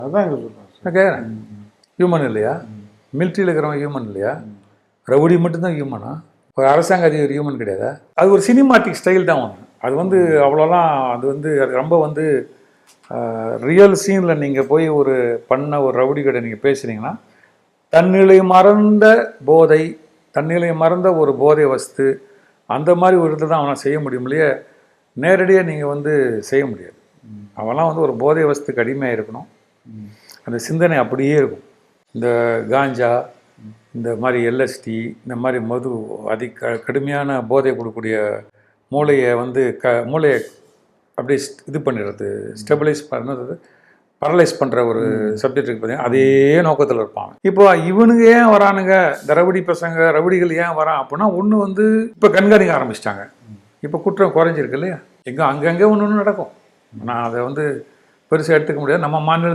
அதான் சொல்கிறேன். நான் கேட்குறேன், ஹியூமன் இல்லையா? மிலிட்ரியில் இருக்கிறவங்க ஹியூமன் இல்லையா? ரவுடி மட்டும்தான் ஹியூமனா? ஒரு அரசாங்க அதிகாரி ஹியூமன் கிடையாதா? அது ஒரு சினிமாட்டிக் ஸ்டைல் தான் ஒன்று. அது வந்து அவ்வளோலாம் அது ரொம்ப ரியல் சீனில் நீங்கள் போய் பண்ண ஒரு ரவுடி கடை நீங்கள் பேசுகிறீங்கன்னா, தன்னிலை மறந்த போதை, தன்னிலை மறந்த ஒரு போதை வஸ்து, அந்த மாதிரி ஒரு இடத்துல தான் அவனால் செய்ய முடியும் இல்லையே, நேரடியாக நீங்கள் செய்ய முடியாது. அவன்லாம் ஒரு போதை வஸ்துக்கு அடிமையாக இருக்கணும். அந்த சிந்தனை அப்படியே இருக்கும். இந்த காஞ்சா, இந்த மாதிரி எல்எஸ்டி, இந்த மாதிரி மது, கடுமையான போதை கொடுக்கக்கூடிய மூளையை மூளையை அப்படியே இது பண்ணிடுறது, ஸ்டெபிலைஸ் பண்ணுறது, பரலைஸ் பண்ணுற ஒரு சப்ஜெக்ட் இருக்குது பார்த்தீங்கன்னா, அதே நோக்கத்தில் இருப்பாங்க. இப்போ இவனுங்க ஏன் வரானுங்க, இந்த ரவுடிகள் ஏன் வரான் அப்படின்னா, ஒன்று இப்போ கண்காணிக்க ஆரம்பிச்சிட்டாங்க. இப்போ குற்றம் குறைஞ்சிருக்கு இல்லையா? அங்கங்கே ஒன்று நடக்கும். நான் அதை பெருசாக எடுத்துக்க முடியாது. நம்ம மாநில